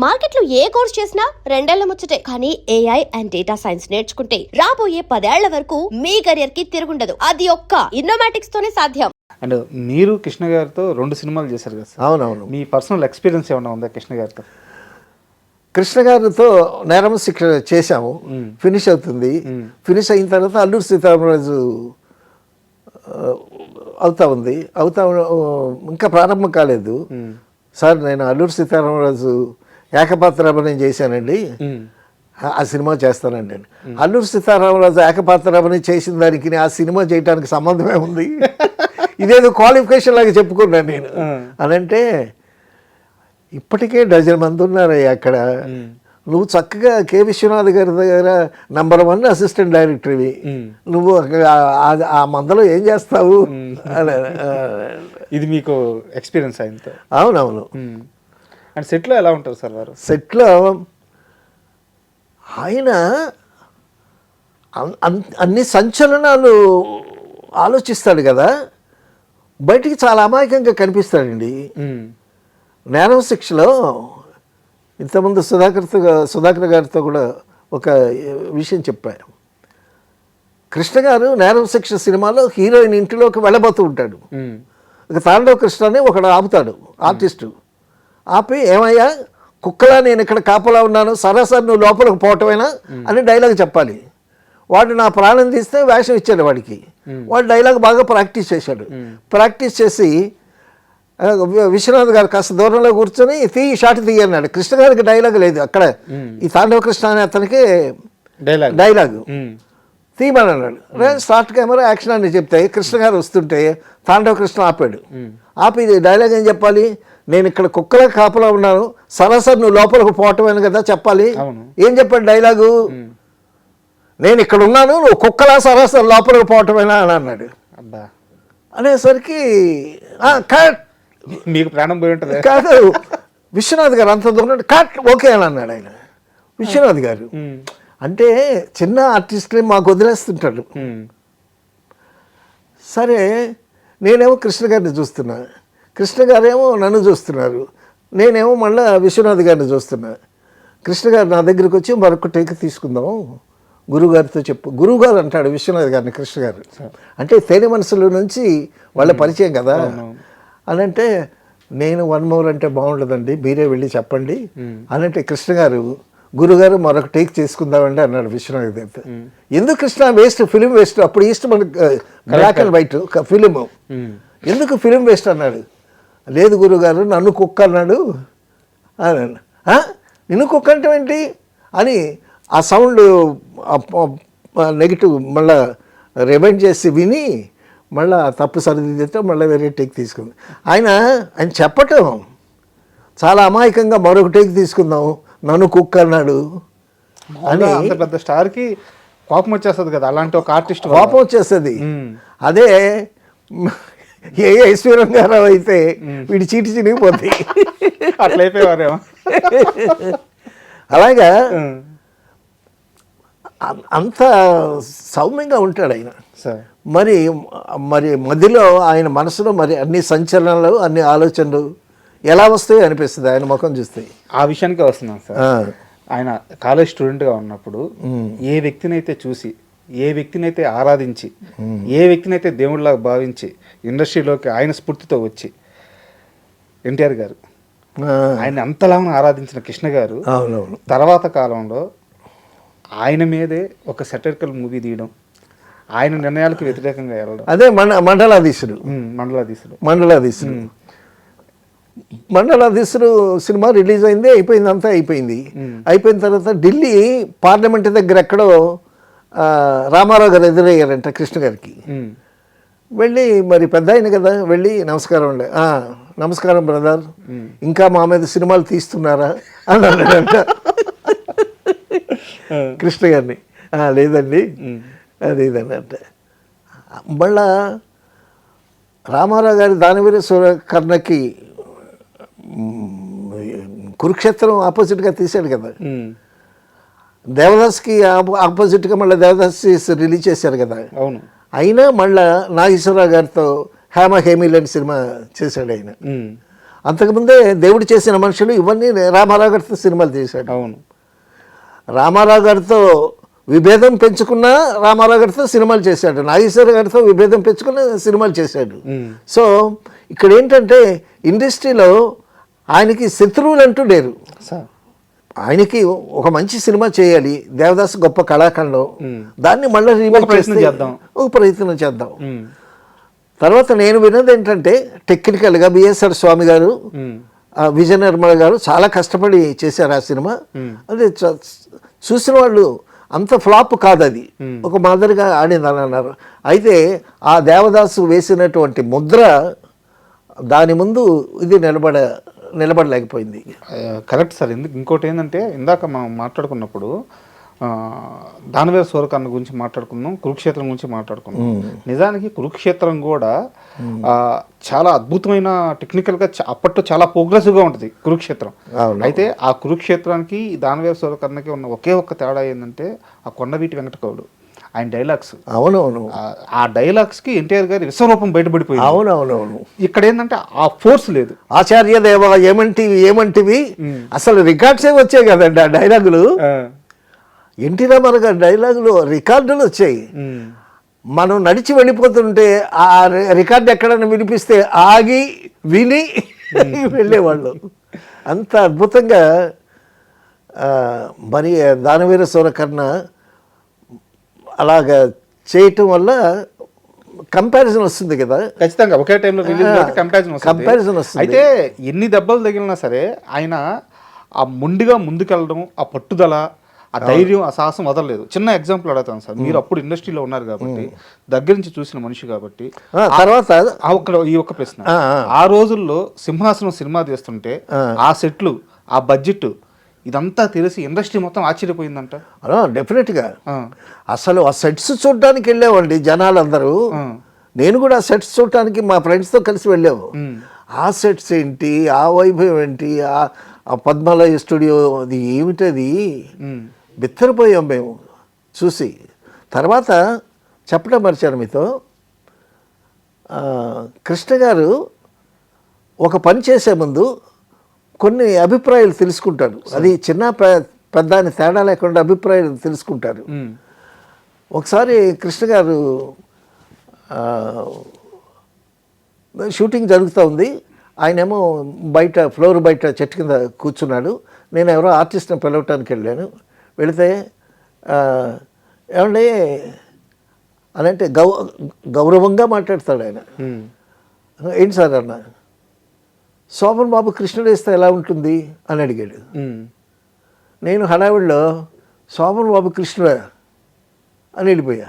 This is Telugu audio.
మార్కెట్లో ఏ కోర్స్ చేసినా రెండేళ్ల ముచ్చటే. కానీ ఏఐ అండ్ డేటా సైన్స్ నేర్చుకుంటే రాబోయే 10 ఏళ్ల వరకు మీ కెరియర్ కి తిరుగుండదు. అది ఒక్క ఇన్నోమాటిక్స్ తోనే సాధ్యం. అండ్ మీరు కృష్ణ గారితో 2 సినిమాలు చేశారు కదా సార్. అవునవును. మీ పర్సనల్ ఎక్స్పీరియన్స్ ఏమైనా ఉందా కృష్ణ గారితో? కృష్ణ గారితో నేరం శిక్ష చేశాము, ఫినిష్ అవుతుంది. ఫినిష్ అయిన తర్వాత అల్లూరి సీతారామరాజు అవుతా ఇంకా ప్రారంభం కాలేదు. సార్ నేను అల్లూరి సీతారామరాజు ఏకపాత్ర అభినయం చేశానండి, ఆ సినిమా చేస్తానండి అని. అల్లూరి సీతారామరాజు ఏకపాత్ర అభినయం చేసిన దానికి ఆ సినిమా చేయడానికి సంబంధమే ఉంది, ఇదేదో క్వాలిఫికేషన్ లాగా చెప్పుకున్నాను నేను అని. అంటే ఇప్పటికే 12 మంది ఉన్నారయ్యా అక్కడ, నువ్వు చక్కగా కె విశ్వనాథ్ గారి దగ్గర #1 అసిస్టెంట్ డైరెక్టర్వి, నువ్వు ఆ మందలో ఏం చేస్తావు? ఇది మీకు ఎక్స్పీరియన్స్ అయింది? అవునవును. అండ్ సెట్లో ఎలా ఉంటారు సార్ వారు? సెట్లో ఆయన అన్ని సంచలనాలు ఆలోచిస్తాడు కదా, బయటికి చాలా అమాయకంగా కనిపిస్తాడండి. నేరం శిక్షలో ఇంతకుముందు సుధాకర్ గారితో కూడా ఒక విషయం చెప్పాను. కృష్ణ గారు నేరం శిక్ష సినిమాలో హీరోయిన్ ఇంటిలోకి వెళ్ళబోతూ ఉంటాడు. ఇక తాండవ కృష్ణ అని ఒకడు ఆపుతాడు, ఆర్టిస్టు. ఆపి, ఏమయ్యా కుక్కలా నేను ఇక్కడ కాపలా ఉన్నాను, సరాసరి నువ్వు లోపలికి పోవటమేనా అని డైలాగ్ చెప్పాలి. వాడు నా ప్రాణం తీస్తే వేషం ఇచ్చాడు వాడికి. వాడు డైలాగ్ బాగా ప్రాక్టీస్ చేశాడు. ప్రాక్టీస్ చేసి విశ్వనాథ్ గారు కాస్త దూరంలో కూర్చొని షాట్ తీయన్నాడు. కృష్ణ గారికి డైలాగ్ లేదు అక్కడ, ఈ తాండవ కృష్ణ అనే అతనికి డైలాగు తీయమని అన్నాడు. స్టార్ట్ కెమెరా యాక్షన్ అని చెప్తే కృష్ణ గారు వస్తుంటే తాండవ కృష్ణ ఆపాడు. ఆపి డైలాగ్ ఏం చెప్పాలి? నేను ఇక్కడ కుక్కలా కాపలా ఉన్నాను, సరాసరి నువ్వు లోపలికి పోవటమేను కదా చెప్పాలి. ఏం చెప్పాడు డైలాగు? నేను ఇక్కడ ఉన్నాను, నువ్వు కుక్కలా సరాసరి లోపలికి పోవటమేనా అని అన్నాడు. అనేసరికి కట్, మీకు ప్రాణం పోయి ఉంటుంది కాదు. విశ్వనాథ్ గారు అంత దూరం కట్ ఓకే అని అన్నాడు ఆయన. విశ్వనాథ్ గారు అంటే చిన్న ఆర్టిస్ట్ని మాకు వదిలేస్తుంటాడు. సరే, నేనేమో కృష్ణ గారిని చూస్తున్నా, కృష్ణ గారేమో నన్ను చూస్తున్నారు, నేనేమో మళ్ళీ విశ్వనాథ్ గారిని చూస్తున్నా. కృష్ణ గారు నా దగ్గరికి వచ్చి మరొక టేక్ తీసుకుందాం, గురువుగారితో చెప్పు. గురువుగారు అంటాడు విశ్వనాథ్ గారిని కృష్ణ గారు. అంటే తేనె మనసులో నుంచి వాళ్ళ పరిచయం కదా అని. అంటే నేను 1 more అంటే బాగుండదండి, మీరే వెళ్ళి చెప్పండి అని. అంటే కృష్ణ గారు, గురుగారు మరొక టేక్ చేసుకుందామండి అన్నాడు విశ్వనాథ్ గారితో. ఎందుకు కృష్ణ, వేస్ట్, ఫిలిం వేస్ట్. అప్పుడు ఈస్ట్ మనకు బ్లాక్ అండ్ వైట్ ఫిలిం, ఎందుకు ఫిలిం వేస్ట్ అన్నాడు. లేదు గురుగారు, నన్ను కుక్క అన్నాడు అని. నిన్ను కుక్క అంటే ఏంటి అని ఆ సౌండ్ నెగిటివ్ మళ్ళా రిమైండ్ చేసి విని మళ్ళీ తప్పు సరిదిద్దితే మళ్ళీ వేరే టేక్ తీసుకుంది. ఆయన చెప్పటం చాలా అమాయకంగా మరొక టేక్ తీసుకుందాం, నన్ను కుక్క అన్నాడు అని. అంత పెద్ద స్టార్కి కోపం వచ్చేస్తుంది కదా, అలాంటి ఒక ఆర్టిస్ట్ కోపం వచ్చేస్తుంది. అదే ఏ ఐశ్వర్యం గారు అయితే వీడి చీటి చినిగిపోతాయి, అట్లయిపోయేవారేమో. అలాగా అంత సౌమ్యంగా ఉంటాడు ఆయన. మరి మరి మధ్యలో ఆయన మనసులో మరి అన్ని సంచలనాలు, అన్ని ఆలోచనలు ఎలా వస్తాయో అనిపిస్తుంది ఆయన ముఖం చూస్తే. ఆ విషయానికే వస్తున్నాం సార్. ఆయన కాలేజ్ స్టూడెంట్గా ఉన్నప్పుడు ఏ వ్యక్తినైతే చూసి, ఏ వ్యక్తినైతే ఆరాధించి, ఏ వ్యక్తినైతే దేవుడిలాగా భావించి ఇండస్ట్రీలోకి ఆయన స్ఫూర్తితో వచ్చి ఎన్టీఆర్ గారు ఆయన అంతలాగా ఆరాధించిన కృష్ణ గారు తర్వాత కాలంలో ఆయన మీదే ఒక సెటరికల్ మూవీ తీయడం, ఆయన నిర్ణయాలకు వ్యతిరేకంగా వెళ్ళడం, అదే మండలాధీశుడు సినిమా రిలీజ్ అయింది, అయిపోయింది, అంతా అయిపోయింది. అయిపోయిన తర్వాత ఢిల్లీ పార్లమెంట్ దగ్గర ఎక్కడో రామారావు గారు ఎదురయ్యారంట కృష్ణ గారికి. వెళ్ళి, మరి పెద్ద ఆయన కదా, వెళ్ళి నమస్కారం అండి, నమస్కారం బ్రదర్, ఇంకా మా మీద సినిమాలు తీస్తున్నారా అని అన్నాడంట కృష్ణ గారిని. లేదండి అది ఇదని అంటే. మళ్ళా రామారావు గారి దానవీర సూరకర్ణకి కురుక్షేత్రం ఆపోజిట్గా తీశాడు కదా, దేవదాస్కి ఆపోజిట్గా మళ్ళీ దేవదాస్ రిలీజ్ చేశారు కదా. అయినా మళ్ళా నాగేశ్వరరావు గారితో హేమ హేమిల్ అని సినిమా చేశాడు ఆయన. అంతకుముందే దేవుడు చేసిన మనుషులు ఇవన్నీ రామారావు గారితో సినిమాలు చేశాడు. అవును. రామారావు గారితో విభేదం పెంచుకున్న రామారావు గారితో సినిమాలు చేశాడు, నాగేశ్వర గారితో విభేదం పెంచుకున్న సినిమాలు చేశాడు. సో ఇక్కడ ఏంటంటే ఇండస్ట్రీలో ఆయనకి శత్రువులు అంటూ లేరు. సార్ ఆయనకి ఒక మంచి సినిమా చేయాలి, దేవదాస్ గొప్ప కళాఖండం, దాన్ని మళ్ళీ రీమేక్ ఒక ప్రయత్నం చేద్దాం. తర్వాత నేను విన్నది ఏంటంటే టెక్నికల్గా బిఎస్ఆర్ స్వామి గారు, విజయ నిర్మల గారు చాలా కష్టపడి చేశారు ఆ సినిమా. అదే చూసిన వాళ్ళు అంత ఫ్లాప్ కాదు, అది ఒక మాదిరిగా ఆడిందని అన్నారు. అయితే ఆ దేవదాసు వేసినటువంటి ముద్ర దాని ముందు ఇది నిలబడలేకపోయింది. Correct sir. ఇంకోటి ఏంటంటే ఇందాక మనం మాట్లాడుకున్నప్పుడు దానవేర సూరకర్ణ గురించి మాట్లాడుకున్నాం, కురుక్షేత్రం గురించి మాట్లాడుకున్నాం. నిజానికి కురుక్షేత్రం కూడా చాలా అద్భుతమైన టెక్నికల్గా అప్పట్లో చాలా ప్రోగ్రెసివ్గా ఉంటుంది కురుక్షేత్రం. అయితే ఆ కురుక్షేత్రానికి దానవేర సూరకర్ణకి ఉన్న ఒకే ఒక్క తేడా ఏంటంటే ఆ కొండవీటి వెంకటగౌడు ఆయన డైలాగ్స్. అవునవును. ఆ డైలాగ్స్కి ఎన్టీఆర్ గారి విశ్వరూపం బయటపడిపోయింది. అవునవునవును. ఇక్కడ ఏంటంటే ఆ ఫోర్స్ లేదు. ఆచార్య దేవ ఏమంటివి అసలు రికార్డ్సే వచ్చాయి కదండి ఆ డైలాగులు. ఎన్టీ రామారావు గారి డైలాగులు రికార్డులు వచ్చాయి. మనం నడిచి వెళ్ళిపోతుంటే ఆ రికార్డు ఎక్కడైనా వినిపిస్తే ఆగి విని వెళ్ళేవాళ్ళు. అంత అద్భుతంగా మరి దానవీర సూరకర్ణ అలాగా చేయటం వల్ల కంపారిజన్ వస్తుంది కదా. ఖచ్చితంగా ఒకే టైంలో కంపారిజన్ వస్తుంది. అయితే ఎన్ని దెబ్బలు తగిలినా సరే ఆయన ఆ ముందుగా ముందుకెళ్ళడం, ఆ పట్టుదల, ఆ ధైర్యం, ఆ సాహసం వదలలేదు. చిన్న ఎగ్జాంపుల్ అడుగుతాను సార్. మీరు అప్పుడు ఇండస్ట్రీలో ఉన్నారు కాబట్టి, దగ్గర నుంచి చూసిన మనిషి కాబట్టి, తర్వాత ఈ ఒక్క ప్రశ్న, ఆ రోజుల్లో సింహాసనం సినిమా తీస్తుంటే ఆ సెట్లు, ఆ బడ్జెట్ ఇదంతా తెలిసి ఇండస్ట్రీ మొత్తం ఆశ్చర్యపోయిందంట. డెఫినెట్గా అసలు ఆ సెట్స్ చూడడానికి వెళ్ళామండి జనాలందరూ. నేను కూడా ఆ సెట్స్ చూడటానికి మా ఫ్రెండ్స్తో కలిసి వెళ్ళాము. ఆ సెట్స్ ఏంటి, ఆ వైభవం ఏంటి, ఆ పద్మాలయ స్టూడియో అది ఏమిటది, బిత్తరపోయాం మేము చూసి. తర్వాత చెప్పడం మర్చాను మీతో, కృష్ణ గారు ఒక పని చేసే ముందు కొన్ని అభిప్రాయాలు తెలుసుకుంటారు. అది చిన్న పెద్ద అని తేడా లేకుండా అభిప్రాయాలు తెలుసుకుంటారు. ఒకసారి కృష్ణ గారు షూటింగ్ జరుగుతూ ఉంది, ఆయనేమో బయట ఫ్లోర్ బయట చెట్టు కింద కూర్చున్నాడు. నేను ఎవరో ఆర్టిస్ట్ని పిలవటానికి వెళ్ళాను. వెళితే ఏమంటే అని అంటే గౌరవంగా మాట్లాడతాడు ఆయన. ఏంటి సార్ అన్న, శోభన్ బాబు కృష్ణుడు వేస్తే ఎలా ఉంటుంది అని అడిగాడు. నేను హడావిడిలో శోభన్ బాబు కృష్ణుడా అని వెళ్ళిపోయా.